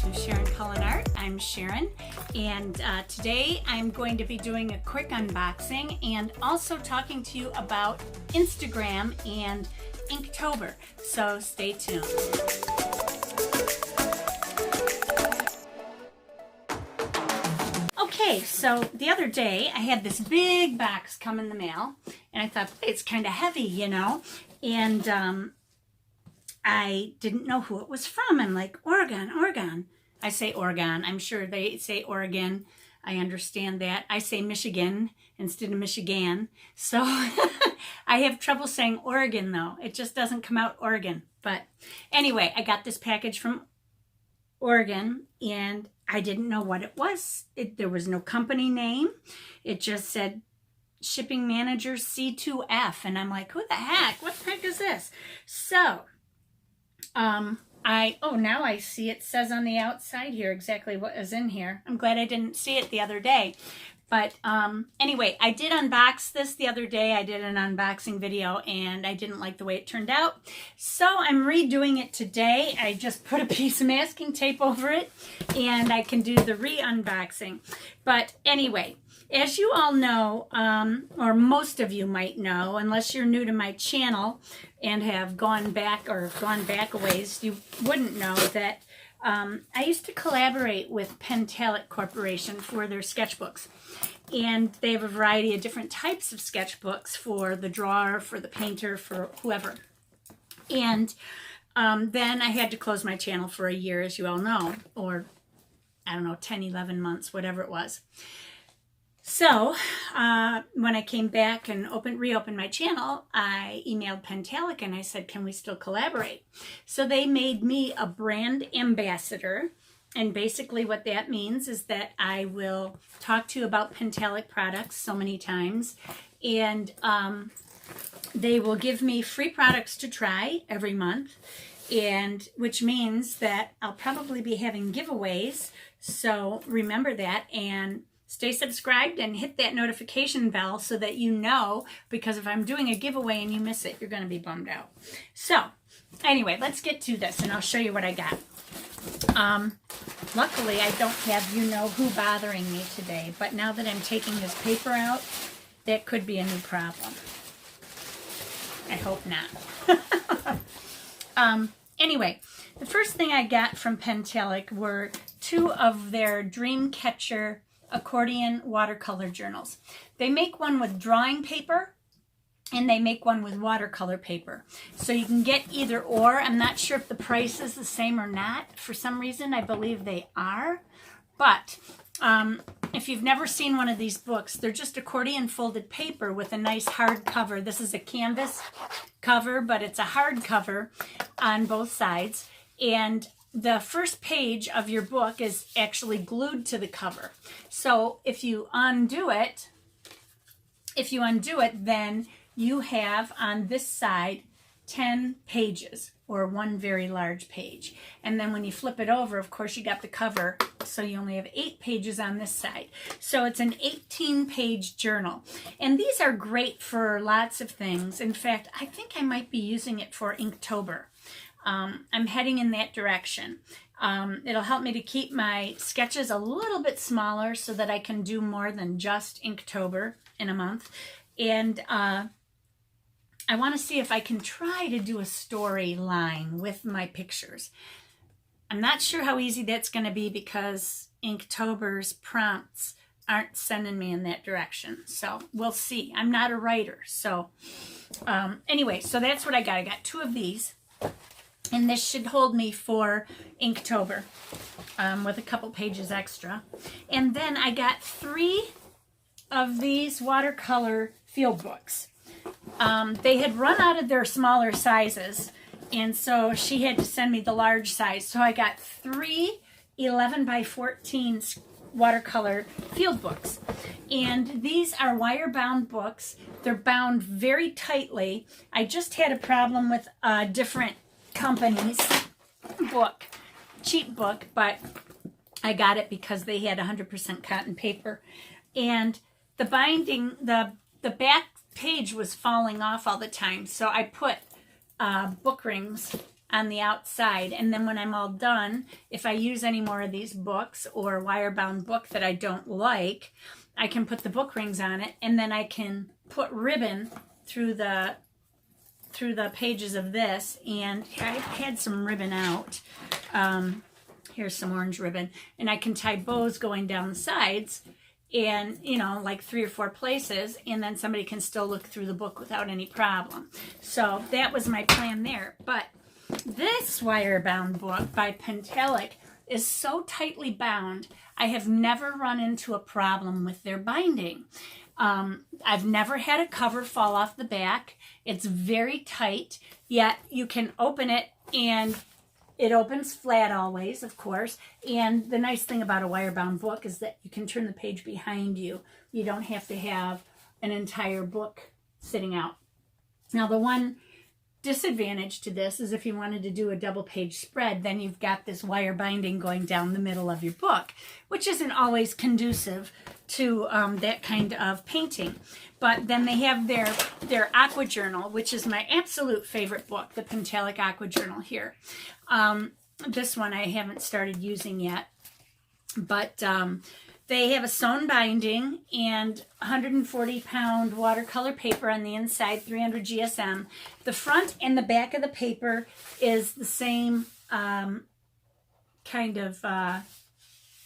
to Sharon Cullen Art. I'm Sharon, and today I'm going to be doing a quick unboxing and also talking to you about Instagram and Inktober, so stay tuned. Okay, so the other day I had this big box come in the mail, and I thought it's kind of heavy, you know, and I didn't know who it was from. I'm like, Oregon. I say Oregon. I'm sure they say Oregon. I understand that. I say Michigan instead of Michigan. So I have trouble saying Oregon, though. It just doesn't come out Oregon. But anyway, I got this package from Oregon, and I didn't know what it was. There was no company name. It just said Shipping Manager C2F. And I'm like, who the heck? What the heck is this? So now I see it says on the outside here exactly what is in here. I'm glad I didn't see it the other day. But anyway, I did unbox this the other day. I did an unboxing video and I didn't like the way it turned out. So I'm redoing it today. I just put a piece of masking tape over it and I can do the re-unboxing. But anyway, as you all know, or most of you might know, unless you're new to my channel and have gone back a ways, you wouldn't know that I used to collaborate with Pentalic Corporation for their sketchbooks. And they have a variety of different types of sketchbooks for the drawer, for the painter, for whoever. And then I had to close my channel for a year, as you all know, or I don't know, 10, 11 months, whatever it was. So when I came back and reopened my channel, I emailed Pentalic and I said, can we still collaborate? So they made me a brand ambassador. And basically what that means is that I will talk to you about Pentalic products so many times. And they will give me free products to try every month. And which means that I'll probably be having giveaways. So remember that and stay subscribed and hit that notification bell so that you know, because if I'm doing a giveaway and you miss it, you're going to be bummed out. So anyway, let's get to this and I'll show you what I got. Luckily, I don't have you-know-who bothering me today, but now that I'm taking this paper out, that could be a new problem. I hope not. Anyway, the first thing I got from Pentalic were 2 of their Dreamcatcher accordion watercolor journals. They make one with drawing paper and they make one with watercolor paper. So you can get either or. I'm not sure if the price is the same or not. For some reason, I believe they are. But if you've never seen one of these books, they're just accordion folded paper with a nice hard cover. This is a canvas cover, but it's a hard cover on both sides. And the first page of your book is actually glued to the cover. So if you undo it, then you have on this side 10 pages or one very large page. And then when you flip it over, of course, you got the cover, so you only have 8 pages on this side. So it's an 18-page journal. And these are great for lots of things. In fact, I think I might be using it for Inktober. I'm heading in that direction. It'll help me to keep my sketches a little bit smaller so that I can do more than just Inktober in a month. And I want to see if I can try to do a storyline with my pictures. I'm not sure how easy that's going to be because Inktober's prompts aren't sending me in that direction. So we'll see. I'm not a writer. So anyway, so that's what I got. I got 2 of these. And this should hold me for Inktober with a couple pages extra. And then I got 3 of these watercolor field books. They had run out of their smaller sizes, and so she had to send me the large size. So I got 3 11 by 14 watercolor field books. And these are wire-bound books. They're bound very tightly. I just had a problem with a different company's book, cheap book, but I got it because they had 100% cotton paper. And the binding, the back page was falling off all the time, so I put book rings on the outside. And then when I'm all done, if I use any more of these books or wire-bound book that I don't like, I can put the book rings on it, and then I can put ribbon through the pages of this. And I had some ribbon out. Here's some orange ribbon, and I can tie bows going down the sides, and like 3 or 4 places, and then somebody can still look through the book without any problem. So that was my plan there. But this wire-bound book by Pentalic is so tightly bound, I have never run into a problem with their binding. I've never had a cover fall off the back. It's very tight, yet you can open it, and it opens flat always, of course. And the nice thing about a wire-bound book is that you can turn the page behind you. You don't have to have an entire book sitting out. Now, the one disadvantage to this is if you wanted to do a double page spread, then you've got this wire binding going down the middle of your book, which isn't always conducive to that kind of painting. But then they have their Aqua Journal, which is my absolute favorite book, the Pentalic Aqua Journal here. This one I haven't started using yet, but they have a sewn binding and 140-pound watercolor paper on the inside, 300 GSM. The front and the back of the paper is the same kind of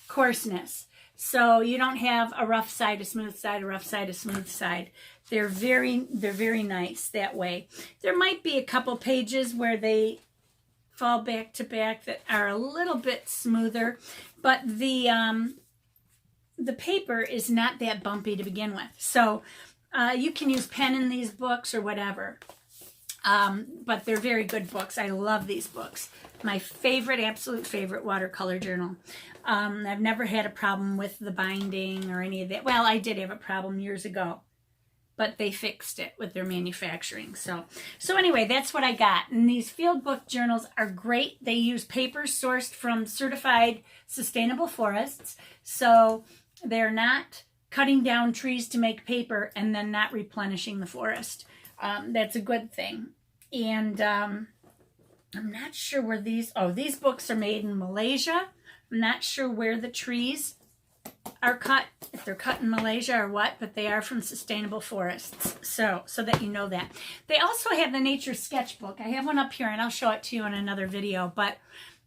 coarseness. So you don't have a rough side, a smooth side, a rough side, a smooth side. They're very nice that way. There might be a couple pages where they fall back to back that are a little bit smoother, but the paper is not that bumpy to begin with. So you can use pen in these books or whatever. But they're very good books. I love these books. My favorite, absolute favorite watercolor journal. I've never had a problem with the binding or any of that. Well, I did have a problem years ago, but they fixed it with their manufacturing. So anyway, that's what I got. And these field book journals are great. They use paper sourced from certified sustainable forests. So they're not cutting down trees to make paper and then not replenishing the forest. That's a good thing. And I'm not sure where these books are made in Malaysia. I'm not sure where the trees are cut, if they're cut in Malaysia or what, but they are from sustainable forests. So that you know that. They also have the Nature Sketchbook. I have one up here and I'll show it to you in another video, but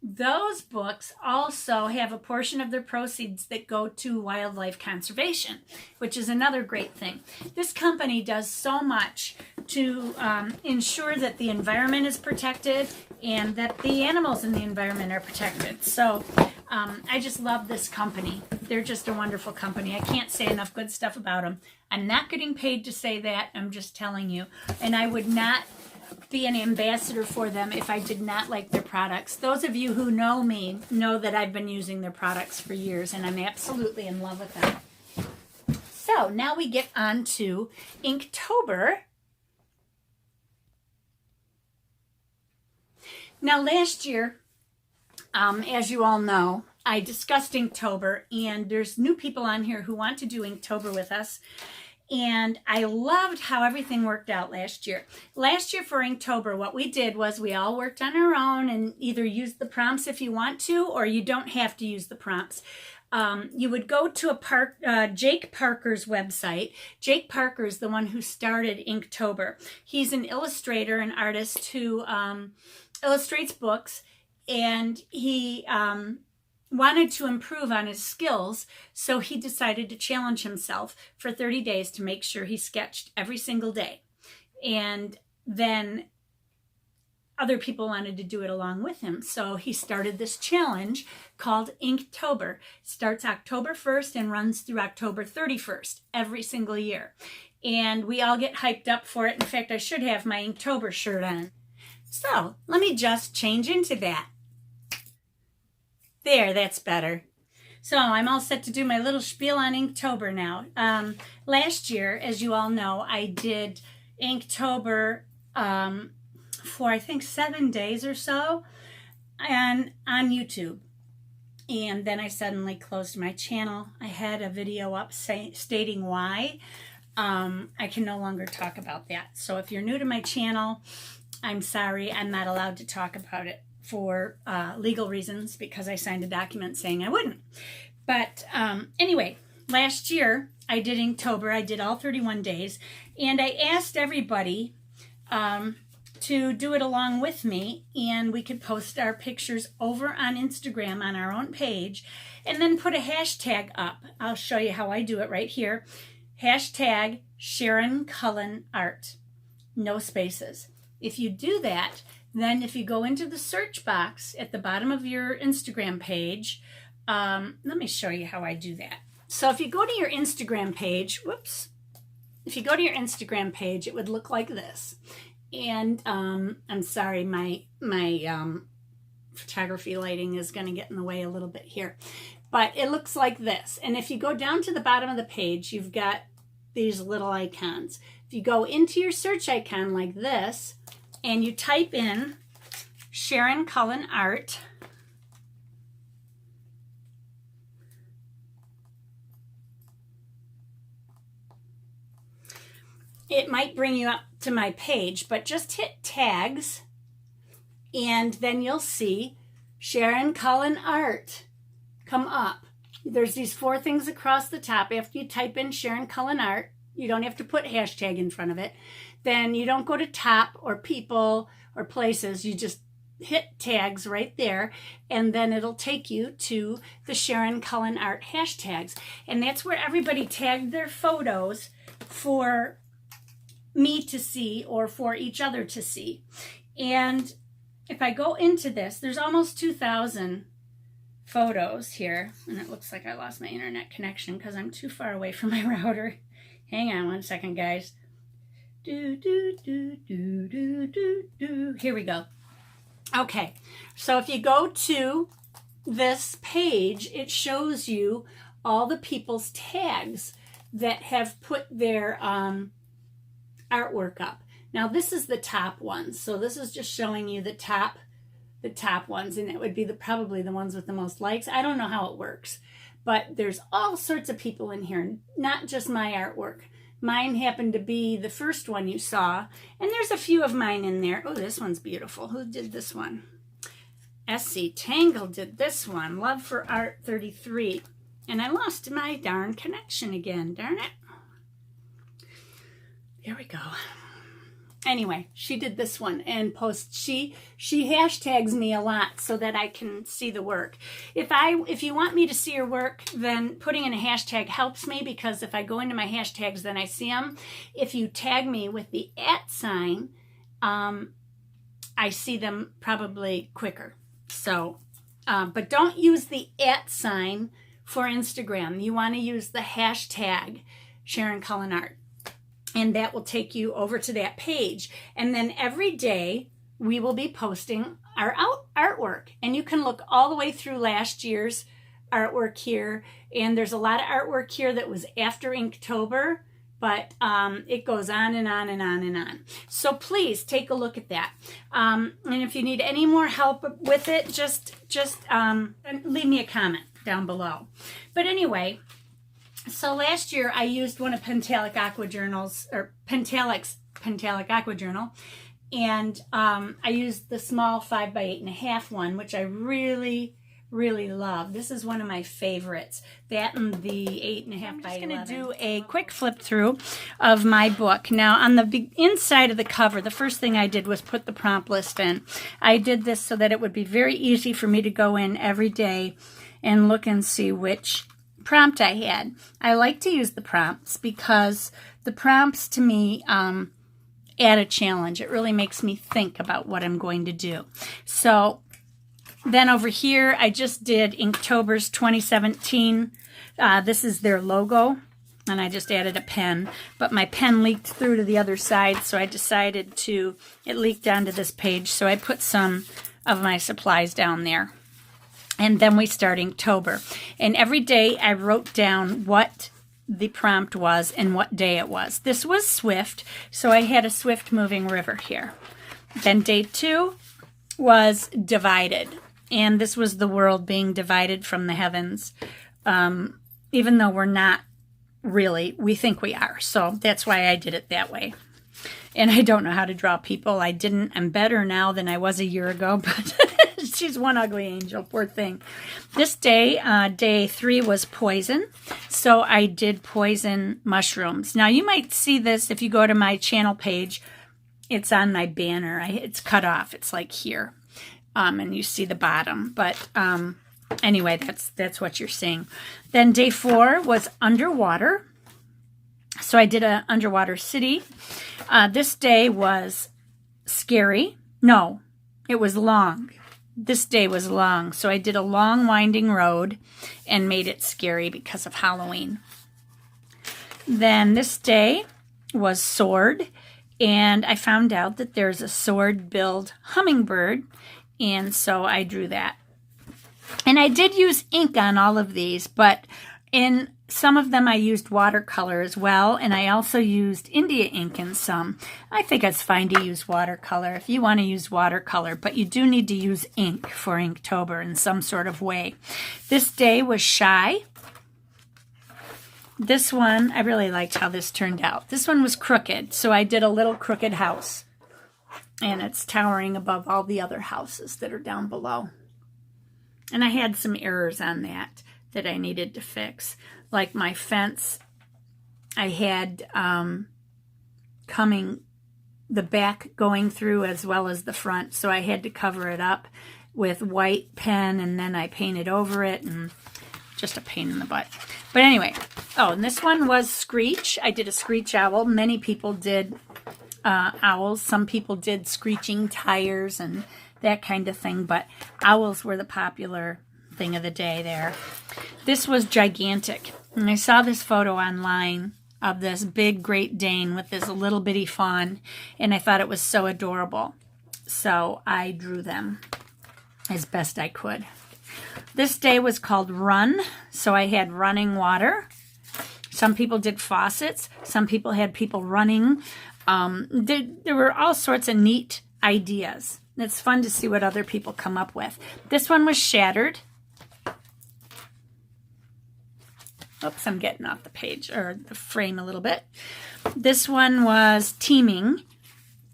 those books also have a portion of their proceeds that go to wildlife conservation, which is another great thing. This company does so much to ensure that the environment is protected and that the animals in the environment are protected. So I just love this company. They're just a wonderful company. I can't say enough good stuff about them. I'm not getting paid to say that. I'm just telling you. And I would not be an ambassador for them if I did not like their products. Those of you who know me know that I've been using their products for years, and I'm absolutely in love with them. So now we get on to Inktober. Now last year, as you all know, I discussed Inktober, and there's new people on here who want to do Inktober with us. And I loved how everything worked out last year. Last year for Inktober, what we did was we all worked on our own and either used the prompts if you want to, or you don't have to use the prompts. You would go to Jake Parker's website. Jake Parker is the one who started Inktober. He's an illustrator, an artist who illustrates books, and he wanted to improve on his skills, so he decided to challenge himself for 30 days to make sure he sketched every single day. And then other people wanted to do it along with him, so he started this challenge called Inktober. It starts October 1st and runs through October 31st every single year. And we all get hyped up for it. In fact, I should have my Inktober shirt on. So let me just change into that. There, that's better. So I'm all set to do my little spiel on Inktober now. Last year, as you all know, I did Inktober for I think 7 days or so on YouTube. And then I suddenly closed my channel. I had a video up stating why. I can no longer talk about that. So if you're new to my channel, I'm sorry, I'm not allowed to talk about it for legal reasons because I signed a document saying I wouldn't. But anyway, last year I did Inktober. I did all 31 days, and I asked everybody to do it along with me, and we could post our pictures over on Instagram on our own page and then put a hashtag up. I'll show you how I do it right here. Hashtag Sharon Cullen Art. No spaces. If you do that, then if you go into the search box at the bottom of your Instagram page, let me show you how I do that. So if you go to your Instagram page, whoops, if you go to your Instagram page, it would look like this. And I'm sorry, my photography lighting is going to get in the way a little bit here. But it looks like this. And if you go down to the bottom of the page, you've got these little icons. If you go into your search icon like this, and you type in Sharon Cullen Art, it might bring you up to my page, but just hit tags, and then you'll see Sharon Cullen Art come up. There's these 4 things across the top. After you type in Sharon Cullen Art, you don't have to put hashtag in front of it. Then you don't go to top or people or places. You just hit tags right there, and then it'll take you to the Sharon Cullen Art hashtags. And that's where everybody tagged their photos for me to see or for each other to see. And if I go into this, there's almost 2,000 photos here. And it looks like I lost my internet connection because I'm too far away from my router. Hang on one second, guys. Here we go. Okay, so if you go to this page, it shows you all the people's tags that have put their artwork up. Now this is the top ones, so this is just showing you the top ones, and it would be probably the ones with the most likes. I don't know how it works, but there's all sorts of people in here, not just my artwork. Mine happened to be the first one you saw, and there's a few of mine in there. Oh, this one's beautiful. Who did this one? SC Tangle did this one. Love for Art 33. And I lost my darn connection again. Darn it. There we go. Anyway, she did this one and she hashtags me a lot so that I can see the work. If you want me to see your work, then putting in a hashtag helps me, because if I go into my hashtags, then I see them. If you tag me with the @ sign, I see them probably quicker. So, but don't use the @ sign for Instagram. You want to use the hashtag Sharon Cullen Art. And that will take you over to that page. And then every day we will be posting our artwork. And you can look all the way through last year's artwork here. And there's a lot of artwork here that was after Inktober, but it goes on and on and on and on. So please take a look at that. And if you need any more help with it, just leave me a comment down below. But anyway, so last year I used one of Pentalic Aqua Journals, or Pentalic Aqua Journal, and I used the small 5x8.5 one, which I really, really love. This is one of my favorites. That and the 8.5 by 11. I'm just going to do a quick flip through of my book. Now on the inside of the cover, the first thing I did was put the prompt list in. I did this so that it would be very easy for me to go in every day and look and see which prompt I had. I like to use the prompts because the prompts to me add a challenge. It really makes me think about what I'm going to do. So then over here I just did Inktober's 2017. This is their logo, and I just added a pen, but my pen leaked through to the other side, so I decided it leaked onto this page, so I put some of my supplies down there. And then we start Inktober. And every day I wrote down what the prompt was and what day it was. This was Swift, so I had a swift moving river here. Then day 2 was divided. And this was the world being divided from the heavens. Even though we're not really, we think we are. So that's why I did it that way. And I don't know how to draw people. I didn't. I'm better now than I was a year ago, but she's one ugly angel, poor thing. This day, day 3 was poison. So I did poison mushrooms. Now you might see this if you go to my channel page. It's on my banner. It's cut off. It's like here. And you see the bottom. But anyway, that's what you're seeing. Then day 4 was underwater. So I did an underwater city. This day was scary. No, it was long. This day was long. So I did a long winding road and made it scary because of Halloween. Then this day was sword. And I found out that there's a sword-billed hummingbird. And so I drew that. And I did use ink on all of these, but in some of them I used watercolor as well, and I also used India ink in some. I think it's fine to use watercolor if you want to use watercolor, but you do need to use ink for Inktober in some sort of way. This day was shy. This one, I really liked how this turned out. This one was crooked, so I did a little crooked house, and it's towering above all the other houses that are down below. And I had some errors on that I needed to fix. Like my fence, I had coming the back going through as well as the front. So I had to cover it up with white pen, and then I painted over it, and just a pain in the butt. But anyway, oh, and this one was Screech. I did a Screech owl. Many people did owls. Some people did screeching tires and that kind of thing, but owls were the popular thing of the day there. This was gigantic. And I saw this photo online of this big Great Dane with this little bitty fawn, and I thought it was so adorable. So I drew them as best I could. This day was called Run, so I had running water. Some people did faucets. Some people had people running. There were all sorts of neat ideas. It's fun to see what other people come up with. This one was shattered. Oops, I'm getting off the page or the frame a little bit. This one was teeming,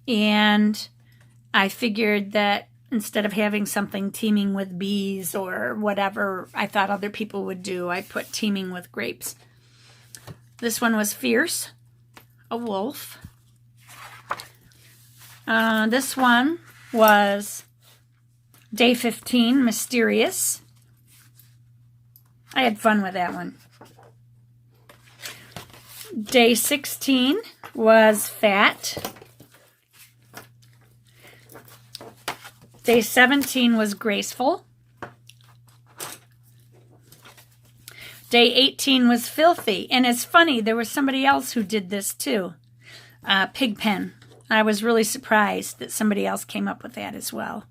and I figured that instead of having something teeming with bees or whatever I thought other people would do, I put teeming with grapes. This one was fierce, a wolf. This one was day 15, mysterious. I had fun with that one. Day 16 was fat. Day 17 was graceful. Day 18 was filthy. And it's funny, there was somebody else who did this too. Pigpen. I was really surprised that somebody else came up with that as well.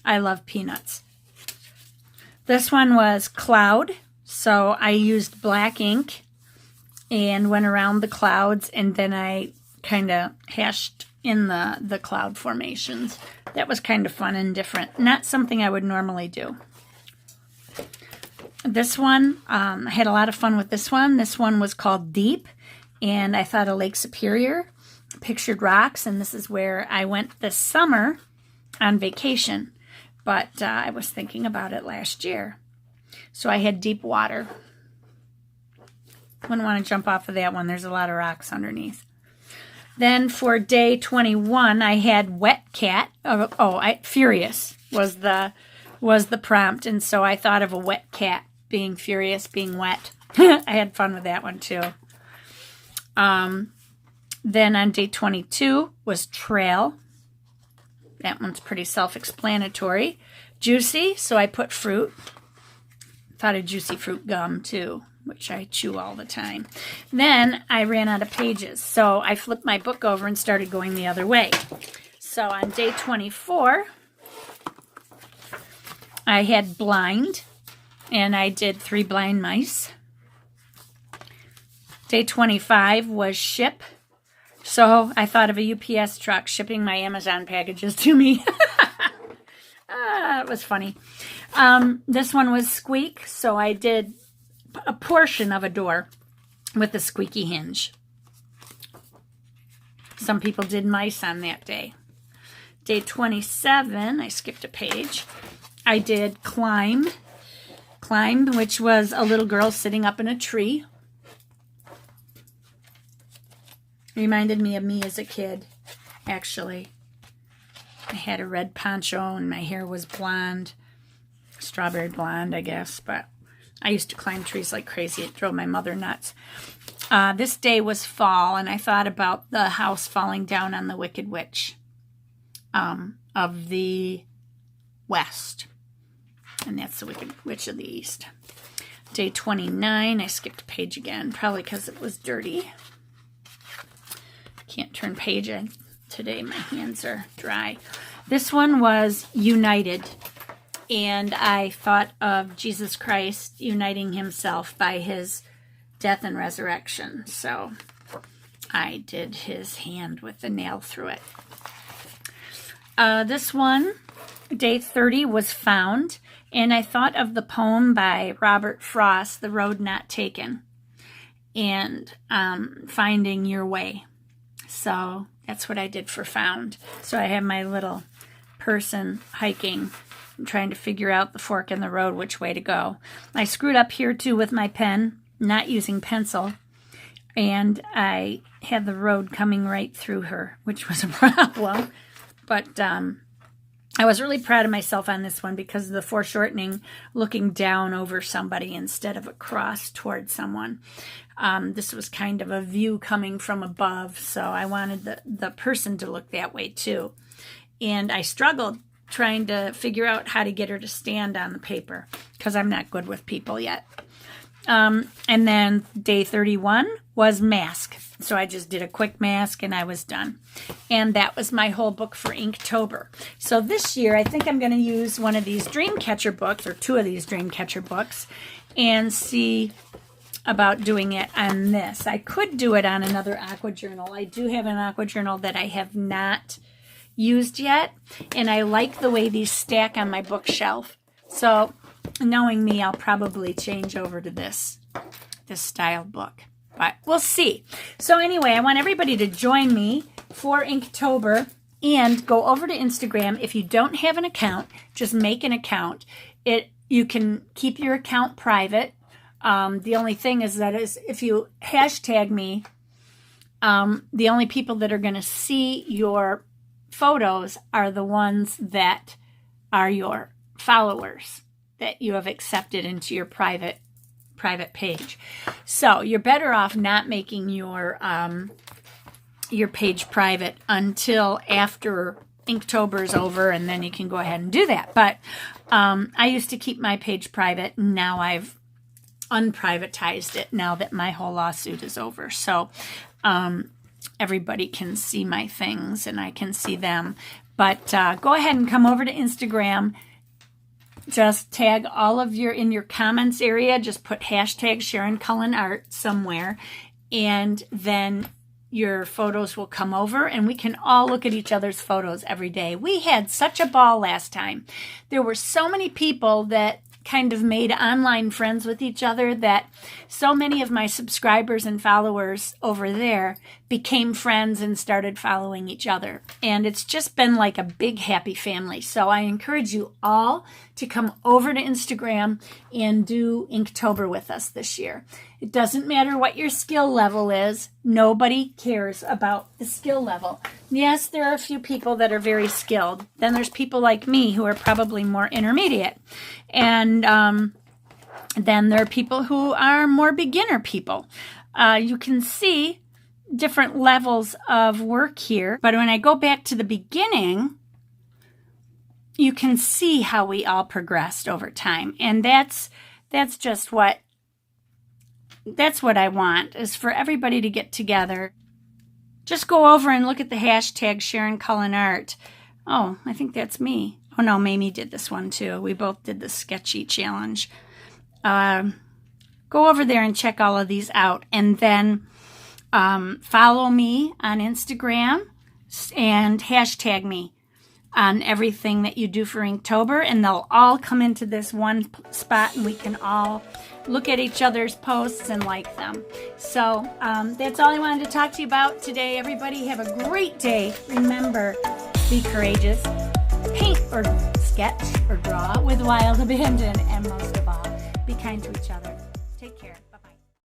I love peanuts. This one was cloud. So I used black ink and went around the clouds, and then I kind of hashed in the cloud formations. That was kind of fun and different. Not something I would normally do. This one, I had a lot of fun with this one. This one was called Deep, and I thought of Lake Superior, pictured rocks, and this is where I went this summer on vacation. But I was thinking about it last year. So I had deep water. Wouldn't want to jump off of that one. There's a lot of rocks underneath. Then for day 21, I had wet cat. Furious was the prompt, and so I thought of a wet cat being furious, being wet. I had fun with that one too. Then on day 22 was trail. That one's pretty self-explanatory. Juicy, so I put fruit. Thought of juicy fruit gum too, which I chew all the time. Then I ran out of pages, so I flipped my book over and started going the other way. So on day 24, I had blind, and I did 3 blind mice. Day 25 was ship, so I thought of a UPS truck shipping my Amazon packages to me. It was funny. This one was squeak, so I did a portion of a door with a squeaky hinge. Some people did mice on that day. Day 27, I skipped a page. I did climb. Climb, which was a little girl sitting up in a tree. Reminded me of me as a kid, actually. I had a red poncho and my hair was blonde. Strawberry blonde, I guess. But I used to climb trees like crazy. It drove my mother nuts. This day was fall, and I thought about the house falling down on the Wicked Witch of the West. And that's the Wicked Witch of the East. Day 29, I skipped a page again, probably because it was dirty. Can't turn page today. My hands are dry. This one was United. And I thought of Jesus Christ uniting himself by his death and resurrection. So I did his hand with the nail through it. This one, day 30, was Found. And I thought of the poem by Robert Frost, The Road Not Taken, and Finding Your Way. So that's what I did for Found. So I have my little person hiking, trying to figure out the fork in the road, which way to go. I screwed up here too with my pen, not using pencil, and I had the road coming right through her, which was a problem. But I was really proud of myself on this one because of the foreshortening, looking down over somebody instead of across towards someone. This was kind of a view coming from above, so I wanted the person to look that way too. And I struggled trying to figure out how to get her to stand on the paper because I'm not good with people yet. And then day 31 was Mask. So I just did a quick mask and I was done. And that was my whole book for Inktober. So this year I think I'm going to use one of these Dreamcatcher books, or two of these Dreamcatcher books, and see about doing it on this. I could do it on another aqua journal. I do have an aqua journal that I have not used yet, and I like the way these stack on my bookshelf. So knowing me, I'll probably change over to this style book, but we'll see. So anyway, I want everybody to join me for Inktober and go over to Instagram. If you don't have an account, just make an account. You can keep your account private. The only thing is that if you hashtag me, the only people that are going to see your photos are the ones that are your followers that you have accepted into your private page. So you're better off not making your page private until after Inktober is over, and then you can go ahead and do that. But I used to keep my page private, and now I've unprivatized it now that my whole lawsuit is over. So everybody can see my things and I can see them. But go ahead and come over to Instagram. Just tag all of in your comments area, just put hashtag Sharon Cullen Art somewhere, and then your photos will come over and we can all look at each other's photos every day. We had such a ball last time. There were so many people that kind of made online friends with each other that so many of my subscribers and followers over there became friends and started following each other. And it's just been like a big happy family. So I encourage you all to come over to Instagram and do Inktober with us this year. It doesn't matter what your skill level is. Nobody cares about the skill level. Yes, there are a few people that are very skilled. Then there's people like me who are probably more intermediate. And then there are people who are more beginner people. You can see different levels of work here. But when I go back to the beginning, you can see how we all progressed over time. And that's just what I want, is for everybody to get together. Just go over and look at the hashtag Sharon Cullen Art. Oh, I think that's me. Oh no, Mamie did this one too. We both did the sketchy challenge. Go over there and check all of these out. And then follow me on Instagram and hashtag me on everything that you do for Inktober. And they'll all come into this one spot and we can all look at each other's posts and like them. So that's all I wanted to talk to you about today. Everybody have a great day. Remember, be courageous, paint or sketch or draw with wild abandon, and most of all, be kind to each other. Take care.